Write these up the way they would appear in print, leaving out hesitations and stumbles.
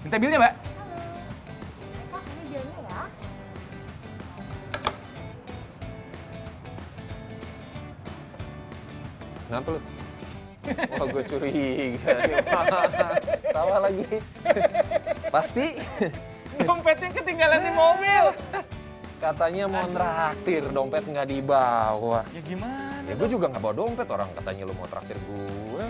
Minta bilnya, Mbak. Kak, ini bilnya ya. Kenapa lu? Wah, gue curiga nih. Tawa lagi. Pasti Dompetnya ketinggalan di mobil. katanya mau nraktir, dompet nggak dibawa. Ya gimana? Ya gue juga nggak bawa dompet, orang katanya lu mau traktir gue.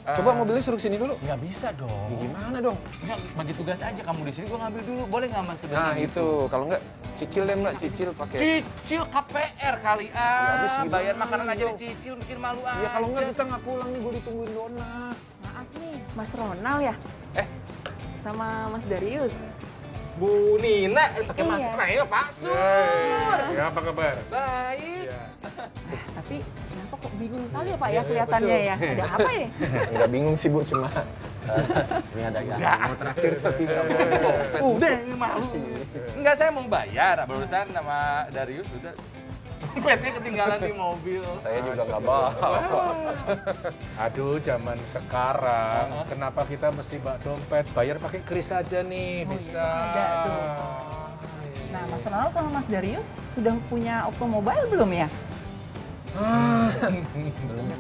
Coba mobilnya suruh sini dulu. Nggak bisa dong. Ya, gimana dong? Nggak, bagi tugas aja, kamu di sini gue ngambil dulu. Boleh nggak Mas? Nah itu, kalau nggak cicil deh Mbak, cicil pakai. Cicil KPR kali. habis gimana Bayar makanan aja dong? dicicil, bikin malu aja. Ya kalau nggak kita nggak pulang nih, gue ditungguin Dona. Maaf nih, Mas Ronald ya? Eh, Sama Mas Darius. Bu Nina, pakai Iya. masker. Nah, ini Pak Sur. Ya, apa kabar? Baik. Ya. Tapi kenapa kok bingung kali ya Pak ya Iya, kelihatannya ya? betul. Ada apa ya? nggak bingung sih Bu, cuma ini ada yang mau traktir tapi nggak mau dompet. Udah, ini malu. Enggak, saya mau bayar. Barusan sama Darius udah. Dompetnya ketinggalan di mobil. Saya juga nggak bawa. Aduh, zaman sekarang, kenapa kita mesti bawa dompet? Bayar pakai kris aja nih, Oh, bisa. iya, ada tuh. Nah, Mas Ronald sama Mas Darius sudah punya Octomobile belum ya?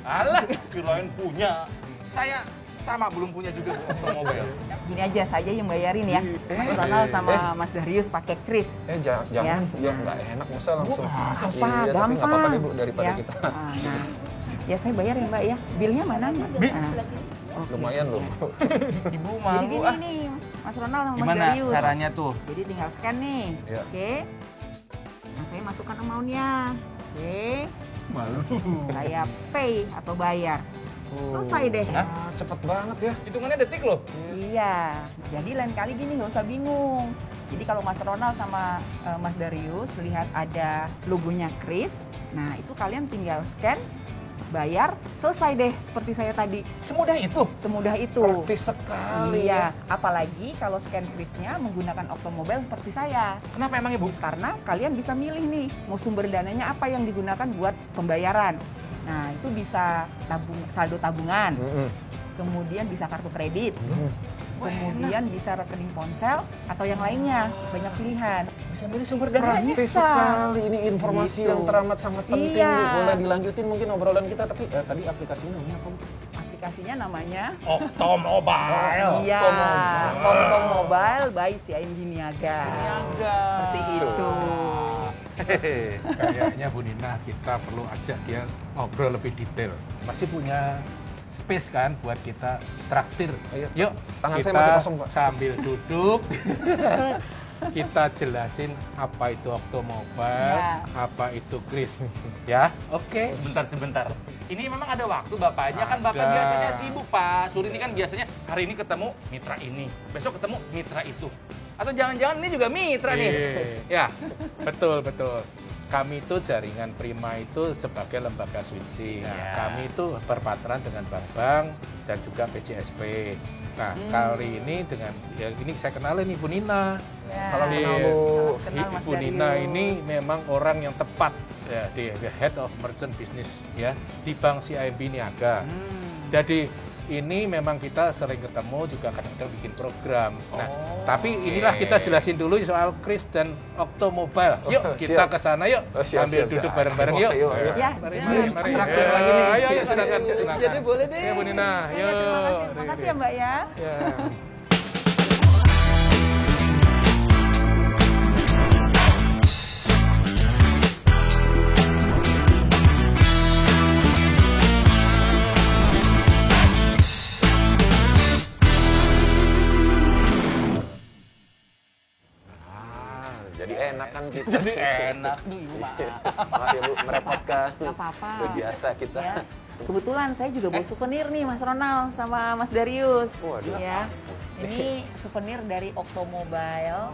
Alah, kirain punya. Saya sama belum punya juga otomobil. Gini aja saja yang bayarin ya. Mas Ronald sama Mas Darius pakai kris. Jangan, ya nggak enak masa langsung. Apa, Iya, tapi gampang. nggak apa-apa deh Bu, daripada ya. kita. Nah, ya saya bayar ya Mbak ya. Bilnya mana? Nah, oke. Lumayan loh. Ibu Jadi malu gini ah. nih, Mas Ronald sama Mas Gimana Darius. caranya tuh? Jadi tinggal scan nih. Iya. Oke. Nah, saya masukkan amount-nya. Oke. Malu. Saya pay atau bayar. Selesai deh. Ah, cepet banget ya. Hitungannya detik loh. Iya. Jadi lain kali gini nggak usah bingung. Jadi kalau Mas Ronald sama Mas Darius lihat ada logonya Kris, nah itu kalian tinggal scan, bayar, selesai deh seperti saya tadi. Semudah itu. Semudah itu. Praktis sekali Iya, apalagi kalau scan Krisnya menggunakan Octomobile seperti saya. Kenapa emang Ibu? Karena kalian bisa milih nih, mau sumber dananya apa yang digunakan buat pembayaran. Nah, itu bisa saldo tabungan, kemudian bisa kartu kredit, kemudian bisa rekening ponsel atau yang lainnya. Banyak pilihan. Bisa milih sumber dana. Praktis Bisa. sekali, ini informasi Gitu. yang teramat sangat penting Iya. Bu. Boleh dilanjutin mungkin obrolan kita, tapi tadi aplikasinya namanya apa Bu? Aplikasinya namanya Octomobile. Iya, Octomobile by CIMB Niaga. Seperti itu. Kayaknya Bu Nina kita perlu ajak dia ngobrol lebih detail. Masih punya space kan buat kita traktir. Ayo, Yuk, tangan saya kita masih kosong, Pak. sambil duduk. Kita jelasin apa itu Octomobile, Ya. apa itu Kris. Ya, oke. Sebentar. Ini memang ada waktu Bapaknya, kan Bapak Ada. biasanya sibuk Pak. Suri ini kan biasanya hari ini ketemu mitra ini, besok ketemu mitra itu. Atau jangan-jangan ini juga mitra nih. Ya, betul. Kami itu jaringan Prima itu sebagai lembaga switching. Nah, Ya. kami itu berpartneran dengan bank-bank dan juga PJSP. Nah, kali ini dengan ya ini saya kenalin Ibu Nina. Ya. Salam Di- kenal Bu. Kenal Mas Ibu Nina Darius. ini memang orang yang tepat ya, di Head of Merchant Business ya di Bank CIMB Niaga. Jadi ini memang kita sering ketemu juga kadang-kadang bikin program. Nah, tapi inilah kita jelasin dulu soal Kris dan Octomobile. Yuk Oh, kita siap. ke sana yuk. Oh, siap, Ambil siap, duduk siap. bareng-bareng yuk. Ayo. Ya, Mari, ya. mari. Traktir Ya, lagi nih. Ayo, silakan. Jadi boleh deh. Ya, Bu Nina. Ya, Yuk. terima kasih. Terima kasih ya Mbak ya. Ya. Jadi enak kan kita. Jadi enak. Duh, Ibu maaf. Maaf ya Bu, merepotkan. Nggak apa-apa. Udah biasa kita. Ya. Kebetulan saya juga bawa souvenir nih Mas Ronald sama Mas Darius. Waduh. Ya. Ini souvenir dari Octomobile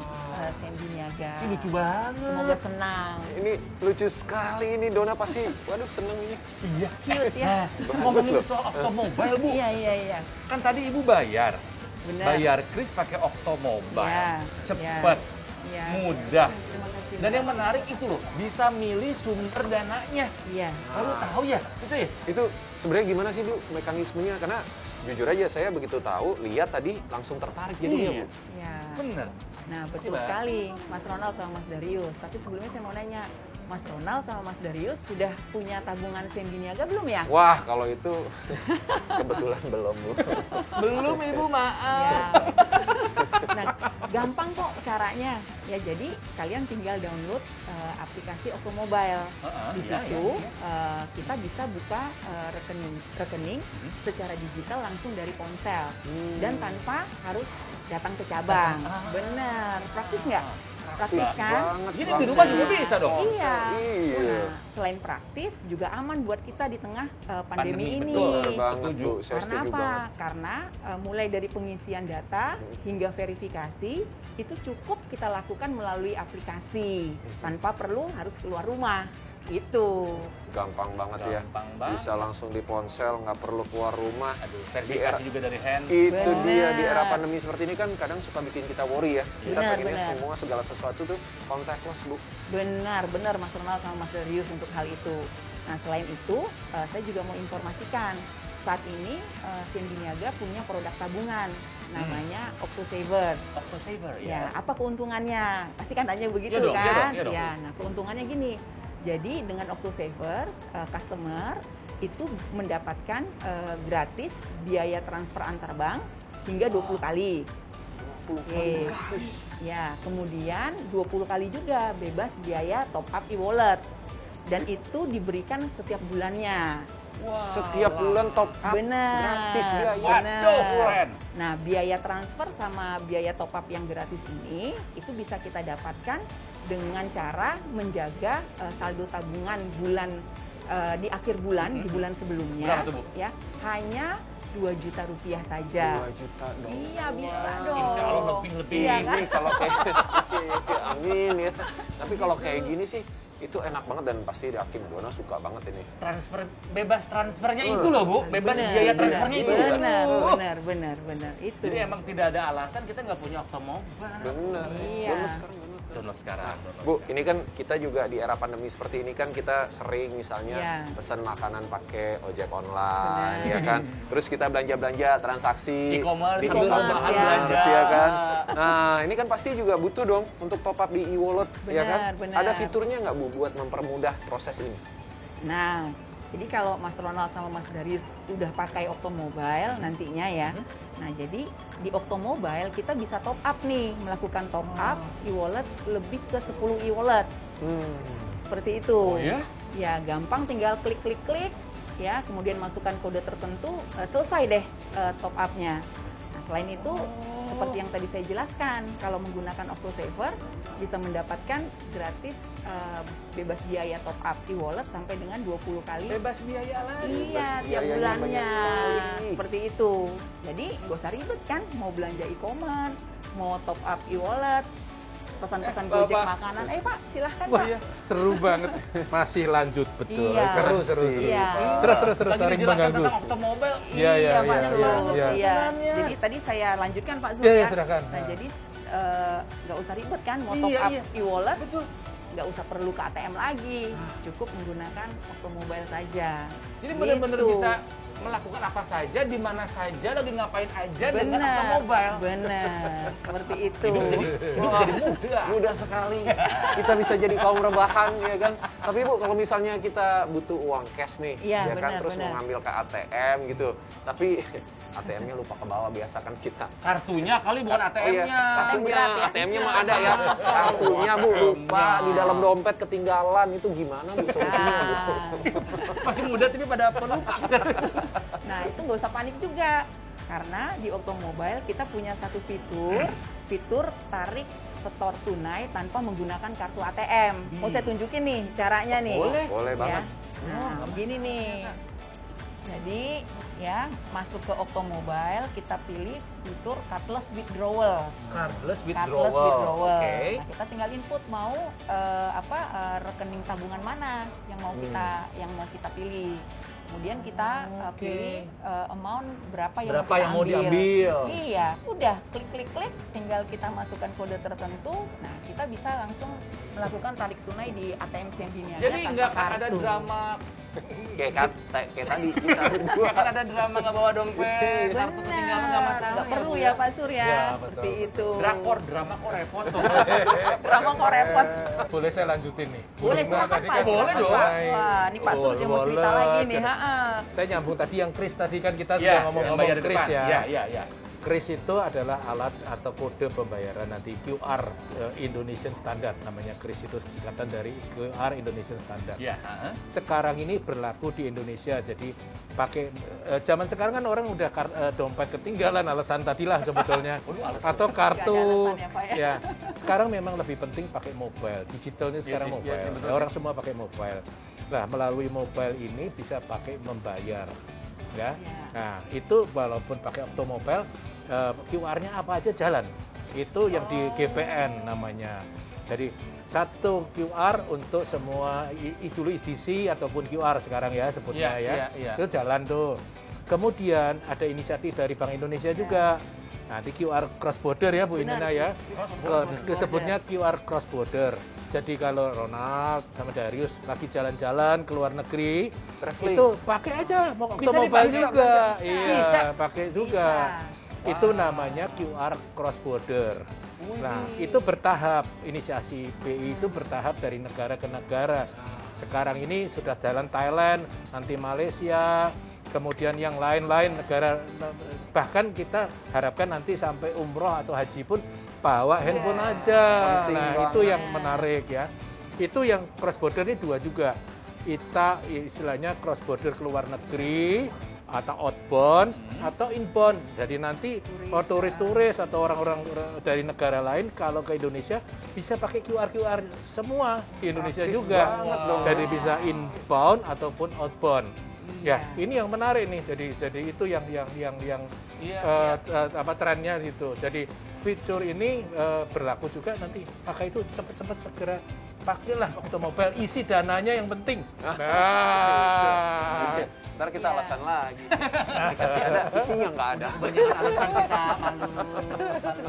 CIMB Niaga. Ini lucu banget. Semoga senang. Ini lucu sekali ini, Dona pasti, waduh seneng ini. Iya. Cute ya. Ngomongin loh. soal Octomobile Bu. Iya. Kan tadi Ibu bayar. Benar. Bayar Kris pakai Octomobile. Iya, Cepet. Iya. Mudah. Terima kasih. Dan yang menarik itu loh, bisa milih sumber dananya. Iya. Baru tahu ya, itu ya? Itu sebenarnya gimana sih Bu mekanismenya? Karena Jujur aja saya begitu tahu, lihat tadi langsung tertarik jadinya, Iya. Bu. Ya. Bener. Nah, Makasih, betul Mbak. sekali, Mas Ronald sama Mas Darius. Tapi sebelumnya saya mau nanya, Mas Ronald sama Mas Darius sudah punya tabungan CMB Niaga belum ya? Wah, kalau itu kebetulan belum, Bu. Belum Ibu, maaf. Ya. Nah, gampang kok caranya. Ya, jadi kalian tinggal download aplikasi Oktomobile. Di situ kita bisa buka rekening secara digital langsung dari ponsel dan tanpa harus datang ke cabang. Bener, praktis nggak? Praktis kan? banget. Jadi di rumah juga bisa dong. Iya. Iya. Nah, selain praktis juga aman buat kita di tengah pandemi ini. betul. Banget, Setuju. Bu. Saya Karena setuju apa? banget. Karena mulai dari pengisian data hingga verifikasi itu cukup kita lakukan melalui aplikasi tanpa perlu harus keluar rumah. Itu. Gampang banget ya. Gampang banget. Bisa langsung di ponsel, nggak perlu keluar rumah. Aduh, Di era- verifikasi juga dari hand. Itu Benar. dia, di era pandemi seperti ini kan kadang suka bikin kita worry ya. Kita Benar, pengennya benar. semua segala sesuatu tuh contactless, Bu. Benar Mas Ronald sama Mas Darius untuk hal itu. Nah, selain itu, saya juga mau informasikan. Saat ini, CMB Niaga punya produk tabungan, namanya OctoSavers. Octosaver Ya, apa keuntungannya? Pasti kan tanya begitu Iya dong, iya kan? dong, iya dong. Ya, nah keuntungannya gini. Jadi dengan OctoSavers, customer itu mendapatkan gratis biaya transfer antar bank hingga 20 kali. Oke. Ya, kemudian 20 kali juga bebas biaya top up e-wallet. Dan itu diberikan setiap bulannya. Setiap bulan top up Benar. gratis biaya. Waduh, keren. Nah, biaya transfer sama biaya top up yang gratis ini itu bisa kita dapatkan dengan cara menjaga saldo tabungan bulan di akhir bulan, di bulan sebelumnya. Berapa tuh, Bu? Ya, hanya 2 juta rupiah saja. 2 juta dong. Iya, bisa dong. Insya Allah lebih-lebih. Iya kan? Ini kalau kayak amin ya. Tapi kalau kayak gini sih itu enak banget dan pasti yakin Buana suka banget ini. Transfer bebas transfernya itu loh, Bu. Bebas Benar, biaya benar, transfernya itu. Benar, Aduh. benar itu. Jadi emang tidak ada alasan kita nggak punya Octomobile. Bener. Iya. Download sekarang download. Download sekarang. Bu, ini kan kita juga di era pandemi seperti ini kan kita sering misalnya Iya. pesan makanan pakai ojek online, Benar. ya kan. Terus kita belanja-belanja transaksi E-commerce di sambil e-commerce, tambahan ya. belanja. ya kan. Nah, ini kan pasti juga butuh dong untuk top up di e-wallet, ya kan. Benar, benar. Ada fiturnya nggak Bu buat mempermudah proses ini? Nah, jadi kalau Mas Ronald sama Mas Darius udah pakai Oktomobile nantinya ya. Nah, jadi di Oktomobile kita bisa top up nih, melakukan top up e-wallet lebih ke 10 e-wallet. Seperti itu. Oh ya? Ya, gampang tinggal klik ya, kemudian masukkan kode tertentu, selesai deh top up-nya. Nah, selain itu seperti yang tadi saya jelaskan, kalau menggunakan OctoSaver bisa mendapatkan gratis bebas biaya top up e-wallet sampai dengan 20 kali. Bebas biaya lagi. Iya, Bebas tiap biayanya bulannya. banyak sekali. Seperti itu. Jadi gak usah ribet kan, mau belanja e-commerce, mau top up e-wallet, pesan-pesan Gojek Bapak. makanan. Pak, silahkan Wah, Pak. iya, seru banget. Masih lanjut betul. Iya. Seru. Iya. Terus Lagi saling dijelaskan mengganggu. tentang Octomobile. Iya, iya, Pak iya, Zul. iya, iya. Iya. Jadi tadi saya lanjutkan Pak Zul Iya, iya, ya. silakan. Nah, Nah. jadi nggak usah ribet kan, mau Iya, top up iya. e-wallet, Betul. nggak usah perlu ke ATM lagi, cukup menggunakan Oktomobile saja. Jadi benar-benar Gitu. bisa melakukan apa saja, di mana saja, lagi ngapain aja dengan Benar, Octomobile. benar, seperti itu. Hidup jadi mudah. Mudah sekali. Kita bisa jadi kaum rebahan, ya kan. Tapi Bu, kalau misalnya kita butuh uang cash nih, Iya, ya kan, benar, terus benar. mau ngambil ke ATM gitu. Tapi ATM-nya lupa ke bawah, biasa kan kita. Kartunya kali bukan ATM-nya. Kartunya, berat ya. ATM-nya mah ada ya. Kartunya Bu lupa di dalam dompet ketinggalan, itu gimana Bu solusinya Bu? Nah, Masih muda tapi pada pelupa. nah, itu nggak usah panik juga. Karena di Oktomobile kita punya satu fitur tarik setor tunai tanpa menggunakan kartu ATM. Mau saya tunjukin nih caranya nih. Boleh banget. Nah, begini nih. Jadi ya, masuk ke Oktomobile, kita pilih fitur cardless withdrawal. Cardless Cardless withdrawal. Oke. Nah, kita tinggal input mau rekening tabungan mana yang mau kita pilih. Kemudian kita Oke. pilih amount berapa yang Berapa mau kita yang mau diambil. Iya, udah klik, tinggal kita masukkan kode tertentu. Nah, kita bisa langsung melakukan tarik tunai di ATM CMB Niaga Jadi tanpa nggak ada kartu. drama kayak tadi kita berdua. Ya kan ada drama nggak bawa dompet, kartu ketinggalan nggak masalah. Nggak perlu Bu, ya Pak Sur ya, Ya, seperti betul. itu. Drakor, drama kok repot tuh. Drama kok repot. Boleh saya lanjutin nih? Boleh, Gimana silakan tadi Pak. kan Boleh dong. mengenai Wah, ini Pak Sur dia mau cerita wallet. lagi nih. Saya nyambung tadi yang Kris tadi kan kita Iya, sudah ngomong-ngomong bayar di Kris depan. ya. Iya. Kris itu adalah alat atau kode pembayaran nanti QR Indonesian Standard, namanya Kris itu singkatan dari QR Indonesian Standard. Iya. Sekarang ini berlaku di Indonesia, jadi pakai zaman sekarang kan orang udah dompet ketinggalan, alasan tadilah sebetulnya, atau kartu. Nggak ada alasan ya, Pak, ya? Ya, sekarang memang lebih penting pakai mobile, digitalnya sekarang sih, iya mobile, sih, betul. orang semua pakai mobile. Nah, melalui mobile ini bisa pakai membayar, ya. Nah, itu walaupun pakai otomobile, QR-nya apa aja jalan. Itu yang di GPN namanya. Jadi satu QR untuk semua dulu IDC ataupun QR sekarang ya sebutnya Iya. Itu jalan tuh. Kemudian ada inisiatif dari Bank Indonesia juga. Nanti QR cross border ya Bu Benar, Inina ya. cross border. Sebutnya QR cross border. Jadi kalau Ronald sama Darius lagi jalan-jalan ke luar negeri, Traveling. itu pakai aja mau Bisa mobile dipakai, juga. bisa. Iya, Bisa. pakai juga. Itu namanya QR cross border. Nah, itu bertahap. Inisiasi BI itu bertahap dari negara ke negara. Sekarang ini sudah jalan Thailand, nanti Malaysia, kemudian yang lain-lain negara. Bahkan kita harapkan nanti sampai umroh atau haji pun bawa handphone aja. Penting Nah, banget. itu yang menarik ya. Itu yang cross border ini dua juga. Kita istilahnya cross border ke luar negeri, atau outbound atau inbound. Jadi nanti turis-turis atau orang-orang dari negara lain kalau ke Indonesia bisa pakai QR semua di Indonesia Praktis juga. banget dong. Jadi bisa inbound ataupun outbound. Ya, ini yang menarik nih. Jadi itu yang apa trennya gitu. Jadi fitur ini berlaku juga nanti. Maka itu cepat-cepat segera pakailah otomobile, isi dananya yang penting. Nah, Ntar kita alasan lagi. Dikasih ada, isinya nggak ada. Banyak alasan kita malu.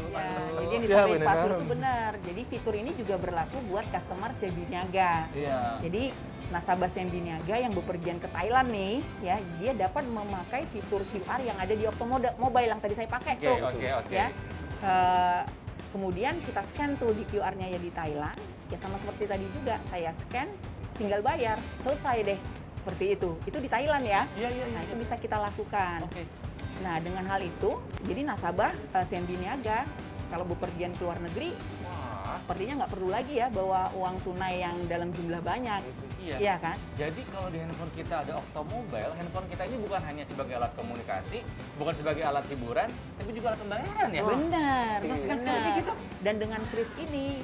Ya, jadi yang Ya, disampaikan benar. Pak Sur itu benar. Jadi fitur ini juga berlaku buat customer CB Niaga. Iya. Jadi nasabah CB Niaga yang bepergian ke Thailand nih, ya dia dapat memakai fitur QR yang ada di Mobile yang tadi saya pakai tuh. Oke. Ya. Kemudian kita scan tuh di QR-nya ya di Thailand. Ya sama seperti tadi juga, saya scan, tinggal bayar, selesai deh. Seperti itu. Itu di Thailand ya. Iya. Nah, itu bisa kita lakukan. Oke. Nah, dengan hal itu, jadi nasabah CMB Niaga kalau bepergian ke luar negeri, Wah. sepertinya nggak perlu lagi ya bawa uang tunai yang dalam jumlah banyak. Iya. Iya kan? Jadi kalau di handphone kita ada Octomobile, handphone kita ini bukan hanya sebagai alat komunikasi, bukan sebagai alat hiburan, tapi juga alat pembayaran ya. Benar, Kan benar. seperti gitu. Dan dengan kris ini,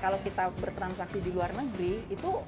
kalau kita bertransaksi di luar negeri, itu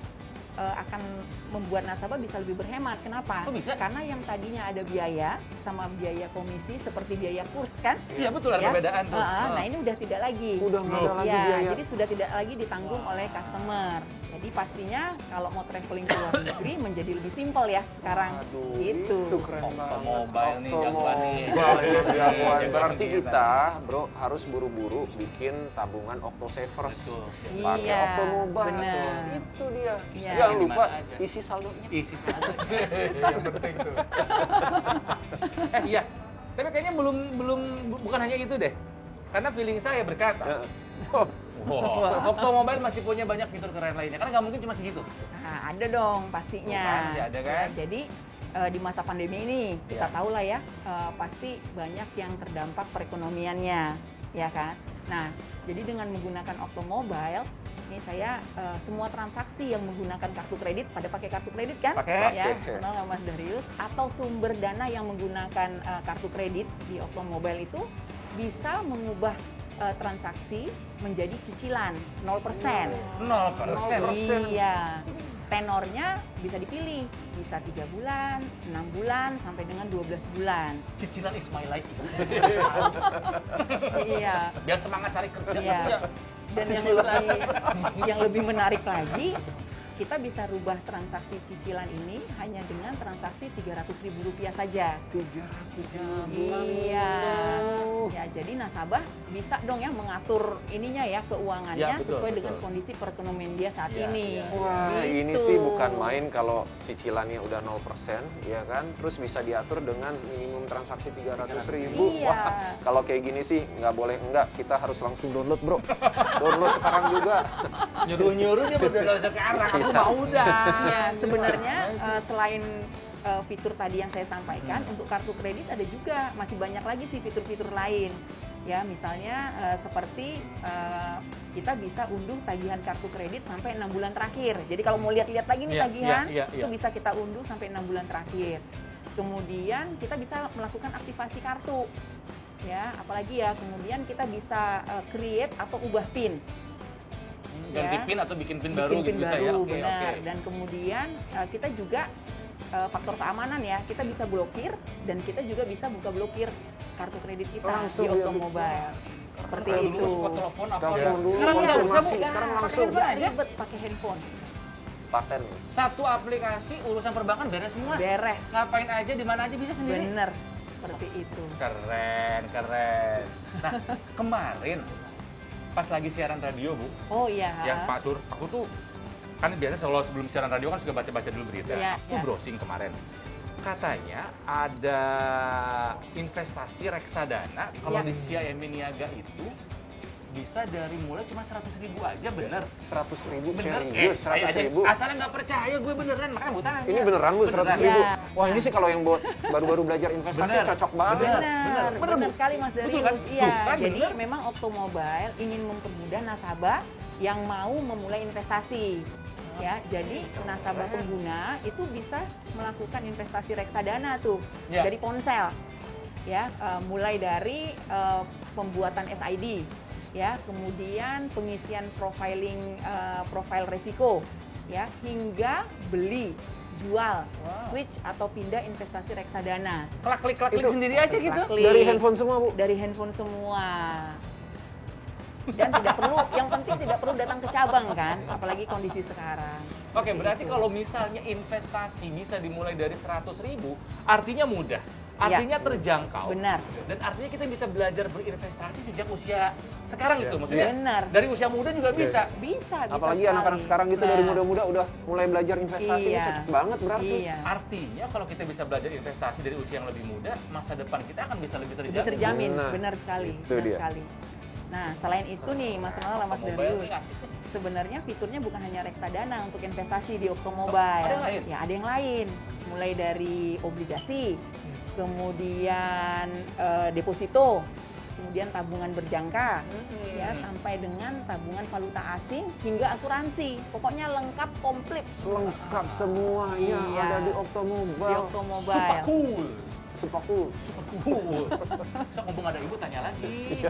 akan membuat nasabah bisa lebih berhemat. Kenapa? Oh, bisa? Karena yang tadinya ada biaya sama biaya komisi seperti biaya kurs kan? Iya betul, ada Ya? perbedaan tuh. Nah ini udah tidak lagi. Udah nggak ada lagi Ya, biaya. jadi sudah tidak lagi ditanggung oleh customer. Jadi pastinya kalau mau traveling ke luar negeri menjadi lebih simpel ya sekarang. Aduh, Gitu. itu keren banget. Octomobile nih, jagoan nih. Jagoan. Jagoan Berarti kita. kita, bro, harus buru-buru bikin tabungan Octosavers. Betul. Pakai Iya, Octomobile. benar. Itu dia. Iya. Jangan lupa Dimana aja. isi saldonya. Isi aja. yang penting tuh. Iya. Tapi kayaknya bukan hanya itu deh. Karena feeling saya berkata, Oh, wow, Octomobile masih punya banyak fitur keren lainnya. Karena nggak mungkin cuma segitu. Nah, ada dong pastinya. Bukan, masih ada kan? Ya, jadi di masa pandemi ini kita Iya. tahu lah ya, pasti banyak yang terdampak perekonomiannya, ya kan? Nah, jadi dengan menggunakan Octomobile, ini saya semua transaksi yang menggunakan kartu kredit, pada pakai kartu kredit kan? Pakai. Ya, Pakai. sama Mas Darius, atau sumber dana yang menggunakan kartu kredit di Octomobile itu bisa mengubah transaksi menjadi cicilan 0%. 0%. Iya. Tenornya bisa dipilih, bisa 3 bulan, 6 bulan, sampai dengan 12 bulan. Cicilan is my life. Iya. Biar semangat cari kerja. Iya. Dan yang lebih menarik lagi, kita bisa rubah transaksi cicilan ini hanya dengan transaksi Rp300.000 saja. 300.000. Iya. Ya, jadi nasabah bisa dong ya mengatur ininya ya keuangannya Ya, betul, sesuai betul. dengan kondisi perekonomian dia saat Ya, ini. ya. Wah, Gitu. ini sih bukan main kalau cicilannya udah 0%, ya kan? Terus bisa diatur dengan minimum transaksi 300.000. Iya. Wah, kalau kayak gini sih nggak boleh enggak, kita harus langsung download, bro. Download sekarang juga. Nyuruh-nyuruh dia udah sekarang, aku mau udah. Ya, sebenarnya selain fitur tadi yang saya sampaikan, untuk kartu kredit ada juga masih banyak lagi sih fitur-fitur lain. Ya, misalnya seperti kita bisa unduh tagihan kartu kredit sampai 6 bulan terakhir. Jadi kalau mau lihat-lihat lagi nih Iya, tagihan, iya, itu iya. bisa kita unduh sampai 6 bulan terakhir. Kemudian kita bisa melakukan aktivasi kartu. Ya, apalagi ya, kemudian kita bisa create atau ubah PIN. Ganti Ya. pin atau bikin pin Bikin baru PIN gitu bisa baru, ya. Oke, benar. oke. Dan kemudian kita juga faktor keamanan ya, kita bisa blokir dan kita juga bisa buka blokir kartu kredit kita Langsung di ya, Automobile. Seperti Kalau itu. dulu suka telepon apa Telepon ya. dulu, Sekarang nggak usah, Bu. konfirmasi, sekarang langsung. Nggak aja. ribet pakai handphone. Paten. Satu aplikasi urusan perbankan beres semua. Beres. Ngapain aja di mana aja bisa sendiri. Bener. Seperti itu. Keren, keren. Nah, kemarin pas lagi siaran radio, Bu, Oh iya. yang Pak Sur, aku tuh kan biasa selalu sebelum siaran radio kan suka baca-baca dulu berita. Iya, Aku iya. browsing kemarin. Katanya ada investasi reksadana kalau Iya. di CIMB Niaga itu bisa dari mulai cuma 100.000 aja, bener? 100.000 Bener? serius, Saya aja 100.000. asalnya nggak percaya, gue beneran, makanya gue tanya. Ini beneran, Bu, 100.000. Iya. Wah, ini sih kalau yang buat baru-baru belajar investasi Bener. cocok banget. Bener. Benar, Bener, benar Bu. sekali Mas Betul Darius. kan? Iya, Tuh kan, jadi bener. memang Automobile ingin mempermudah nasabah yang mau memulai investasi. Ya, jadi nasabah pengguna itu bisa melakukan investasi reksadana tuh Ya. dari ponsel. Ya, mulai dari pembuatan SID, ya, kemudian pengisian profil resiko, ya, hingga beli, jual, switch atau pindah investasi reksadana. Klik Itu- sendiri aja gitu. Klik. Dari handphone semua, Bu. Dari handphone semua. Dan tidak perlu, yang penting tidak perlu datang ke cabang kan, apalagi kondisi sekarang. Oke, berarti Itu. kalau misalnya investasi bisa dimulai dari 100.000, artinya mudah, artinya terjangkau. Benar. Dan artinya kita bisa belajar berinvestasi sejak usia sekarang itu maksudnya. Benar. Dari usia muda juga bisa. Bisa Apalagi sekali. anak-anak sekarang gitu dari Nah. muda-muda udah mulai belajar investasi, ini Iya. cocok banget berarti. Iya. Artinya kalau kita bisa belajar investasi dari usia yang lebih muda, masa depan kita akan bisa lebih Lebih terjamin. terjamin, Nah, benar sekali, itu benar dia. sekali. Nah, selain itu nih, Mas Ronald, Mas Automobile Darius, ini asik nih. sebenarnya fiturnya bukan hanya reksadana untuk investasi di Automobile. ada yang lain? Ya, ada yang lain. Mulai dari obligasi, kemudian deposito, kemudian tabungan berjangka, ya, sampai dengan tabungan valuta asing hingga asuransi. Pokoknya lengkap komplit Lengkap semuanya Iya. ada di di Automobile. Automobile. Super cool. Super cool. Super cool. So, ngomong ada ibu tanya lagi.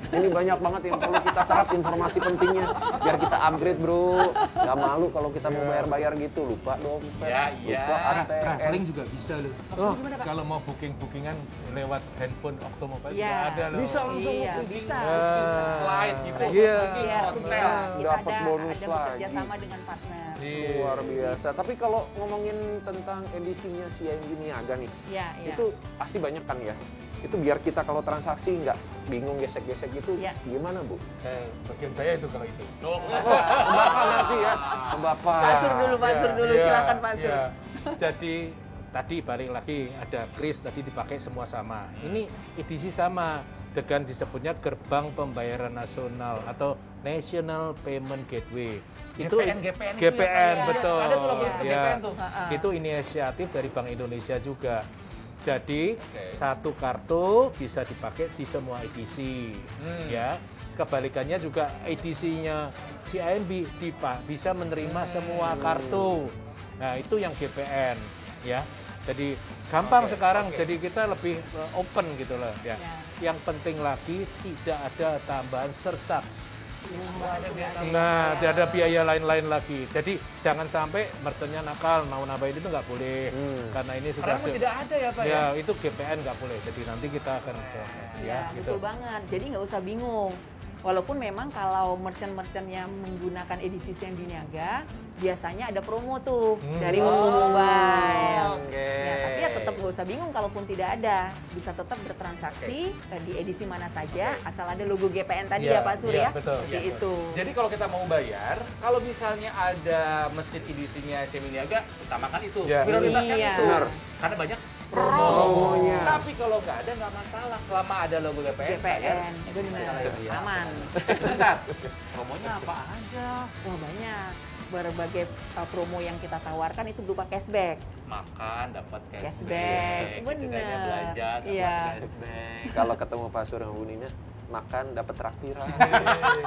Ini banyak banget yang perlu kita serap informasi pentingnya biar kita upgrade, Bro. Gak malu kalau kita mau bayar-bayar gitu, lupa dompet, Iya, iya. lupa ATM. Traveling juga bisa loh. Maksudnya gimana, Pak? Kalau mau booking-bookingan lewat handphone Automobile Iya. juga ada loh. Bisa langsung Iya, booking. bisa. Flight gitu. Iya. Booking Iya, hotel. bisa. Kita Dapat ada bonus ada lagi. bekerja sama dengan partner. Iya. Luar biasa. Tapi kalau ngomongin tentang edisinya CIMB Niaga nih, Iya, iya. itu pasti banyak kan ya? Itu biar kita kalau transaksi nggak bingung gesek-gesek gitu, Iya. gimana, Bu? Bagian saya itu kalau itu. Loh, Ke Bapak nanti ya, ke Bapak. Pak Sur dulu, Pak Sur dulu. Iya, Silakan, Pak Sur. iya. Jadi tadi balik lagi ada kris tadi dipakai semua sama. Ini edisi sama dengan disebutnya gerbang pembayaran nasional atau National Payment Gateway. GPN itu ya, Pak? GPN Iya, betul. ada tuh logo Ya, GPN tuh. Itu inisiatif dari Bank Indonesia juga. Jadi Oke. satu kartu bisa dipakai di semua edisi, ya. Kebalikannya juga edisinya CIMB bisa menerima semua kartu. Nah itu yang GPN, ya. Jadi gampang Oke, sekarang. oke. Jadi kita lebih open gitu loh, ya. Ya. Yang penting lagi tidak ada tambahan surcharge. Iya. Nah, tidak ada biaya lain-lain lagi. Jadi jangan sampai merchantnya nakal mau nambahin itu nggak boleh, karena ini sudah Karena memang tidak ada ya, Pak ya? ya itu GPN nggak boleh. Jadi nanti kita akan Ya, gitu. betul banget. Jadi nggak usah bingung. Walaupun memang kalau merchant-merchant yang menggunakan edisi Sembi Niaga, biasanya ada promo tuh dari Okto Mobile. Oke. Ya, tapi ya tetap nggak usah bingung kalaupun tidak ada. Bisa tetap bertransaksi di edisi mana saja, asal ada logo GPN tadi ya Pak Sur iya, ya. betul. Seperti Iya. itu. Jadi kalau kita mau bayar, kalau misalnya ada mesin edisinya Sembi Niaga, utamakan itu. Iya. Prioritasnya Iya. itu. Benar. Karena banyak Promonya. Tapi kalau nggak ada nggak masalah, selama ada logo GPN. GPN, itu benar, ya. aman. Sebentar, promonya apa aja? Wah banyak. Berbagai promo yang kita tawarkan itu berupa cashback. Makan dapat Cashback, cashback. Ketika bener. belanja dapat Iya. cashback. Kalau ketemu Pak Sur sama Bu Nina, makan dapat traktiran.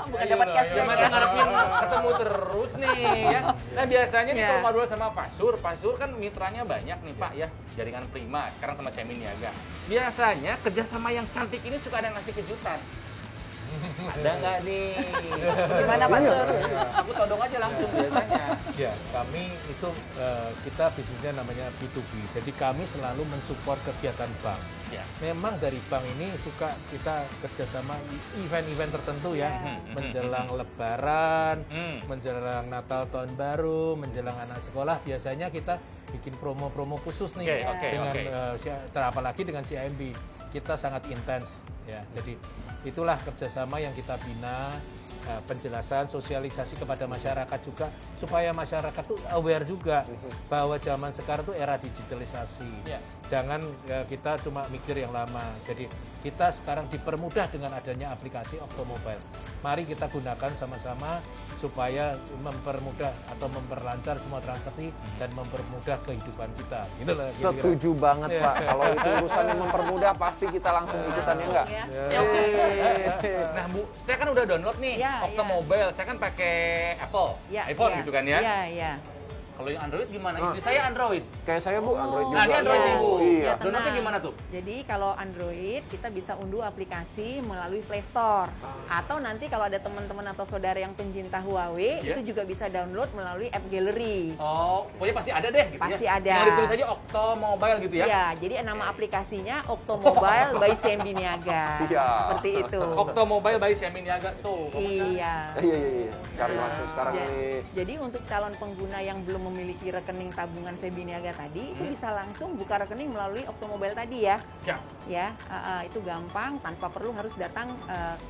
Bukan dapat cashback. Ya masa ngarepin ketemu terus nih ya. Nah biasanya nih Iya. kalau ngobrol sama Pak Sur kan mitranya banyak nih Pak ya. Jaringan Prima, sekarang sama Sembi Niaga. Biasanya kerjasama yang cantik ini suka ada yang ngasih kejutan. Ada nggak nih? Gimana Pak Sur? Aku todong aja langsung biasanya. Ya, kami itu kita bisnisnya namanya B2B. Jadi kami selalu mensupport kegiatan bank. Ya. Memang dari bank ini suka kita kerjasama event-event tertentu ya, menjelang Lebaran, menjelang Natal Tahun Baru, menjelang anak sekolah. Biasanya kita bikin promo-promo khusus nih Oke, dengan oke. apalagi dengan CIMB. Kita sangat intens ya. Jadi itulah kerjasama yang kita bina. Penjelasan, sosialisasi kepada masyarakat juga supaya masyarakat tuh aware juga bahwa zaman sekarang tuh era digitalisasi. Ya. Jangan kita cuma mikir yang lama. Jadi kita sekarang dipermudah dengan adanya aplikasi Okto Mobile. Mari kita gunakan sama-sama supaya mempermudah atau memperlancar semua transaksi dan mempermudah kehidupan kita. Gitu lah. kira-kira. Setuju banget Iya. Pak. Kalau itu urusan yang mempermudah pasti kita langsung ikutan ya enggak? Ya. Ya, oke. Nah Bu, saya kan udah download nih Ya, Okto ya. Mobile. Saya kan pakai Apple, Ya, iPhone ya. gitu kan ya. Iya, iya. Kalau yang Android gimana? Istri saya Android. Kayak saya Bu, Android juga. Nah, dia Android Iya. nih Bu. Iya. Ya, tenang. Downloadnya gimana tuh? Jadi kalau Android kita bisa unduh aplikasi melalui Play Store. Atau nanti kalau ada teman-teman atau saudara yang pencinta Huawei, Iya. itu juga bisa download melalui App Gallery. Oh, pokoknya pasti ada deh gitu Pasti ya. ada. Tinggal ditulis aja Okto Mobile gitu ya. Iya, jadi nama aplikasinya Okto Mobile by Sembi Niaga. Siap. Seperti itu. Okto Mobile by Sembi Niaga tuh. Iya. Iya. Cari langsung sekarang Ja- nih. Jadi untuk calon pengguna yang belum memiliki rekening tabungan Sembi Niaga tadi, itu bisa langsung buka rekening melalui Okto Mobile tadi ya. Siap. Ya, itu gampang tanpa perlu harus datang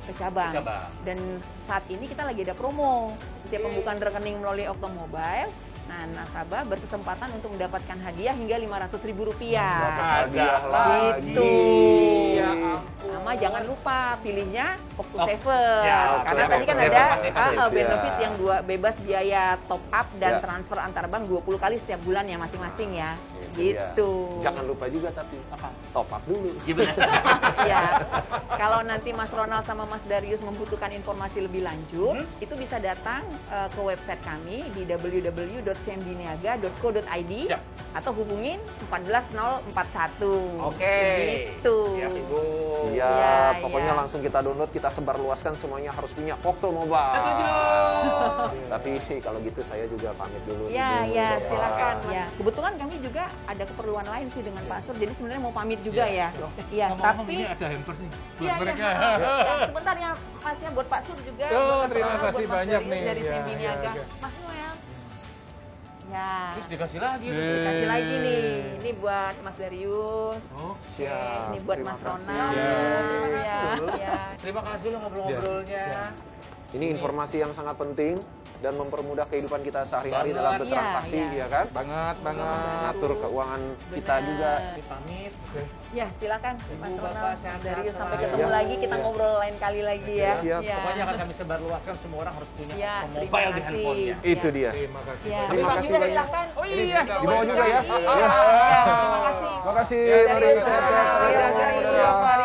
ke cabang. Ke cabang. Dan saat ini kita lagi ada promo. Setiap pembukaan rekening melalui Okto Mobile, nah nasabah berkesempatan untuk mendapatkan hadiah hingga Rp500.000. Hadiah Ada lagi. Gitu. Ya ampun. Sama jangan lupa pilihnya Okto Oh, Saver. siap, Karena Okto tadi kan Saver. ada Pasti, pasti. benefit Siap. yang bebas biaya top up dan Ya. transfer antar bank 20 kali setiap bulan ya masing-masing ya. Itu Gitu. dia. Jangan lupa juga tapi Apa? top up dulu. Gimana? Ya. Kalau nanti Mas Ronald sama Mas Darius membutuhkan informasi lebih lanjut, itu bisa datang ke website kami di www.sembiniaga.co.id Siap. atau hubungin 14041. Oke. Gitu. Siap Ibu. Siap, Iya, pokoknya iya. langsung kita download, kita sebarluaskan semuanya harus punya Okto Mobile. Setuju. Tapi kalau gitu saya juga pamit dulu. Ya, Ibu, ya, Bapak. silakan. Ya, kebetulan kami juga ada keperluan lain sih dengan Pak Sur. Jadi sebenarnya mau pamit juga ya. Iya, Ngomong-ngomong, tapi ini ada hampers nih buat Iya, mereka. ya, sebentar ya Mas ya buat Pak Sur juga. Oh, buat Mas terima Ronald, kasih buat Mas banyak Darius nih. dari Ya, Sembi ya, Niaga. ya. Mas Noel. Ya. Terus dikasih lagi. Dikasih lagi nih. Ini buat Mas Darius. Oh, Siap. Ini buat terima Mas kasih. Ronald. Ya. Ya, ya. terima kasih lo ngobrol-ngobrolnya. Ya. Ini informasi yang sangat penting dan mempermudah kehidupan kita sehari-hari Banget. dalam bertransaksi, Iya, iya. ya kan? Banget. Ngatur keuangan kita Benar. juga. Ini pamit. Ya, silakan Mas Ibu, Ronald, Bapak, Mas sehat-sehat Darius. Sampai selalu. ketemu Ya. lagi, kita Ya. ngobrol lain kali lagi ya. Siap. Ya. Pokoknya akan kami sebarluaskan, semua orang harus punya Ya, Okto terima Mobile di kasih. handphonenya. Itu Ya. dia. Terima kasih. Ya, banyak. Terima kasih juga banyak. silakan. Oh Ini iya. dibawa Dibawa juga ya. Iya. Iya. Ya, terima kasih. Terima kasih. Darius, Mari sehat-sehat. Ronald, Mari Darius, sehat-sehat. Darius, mari,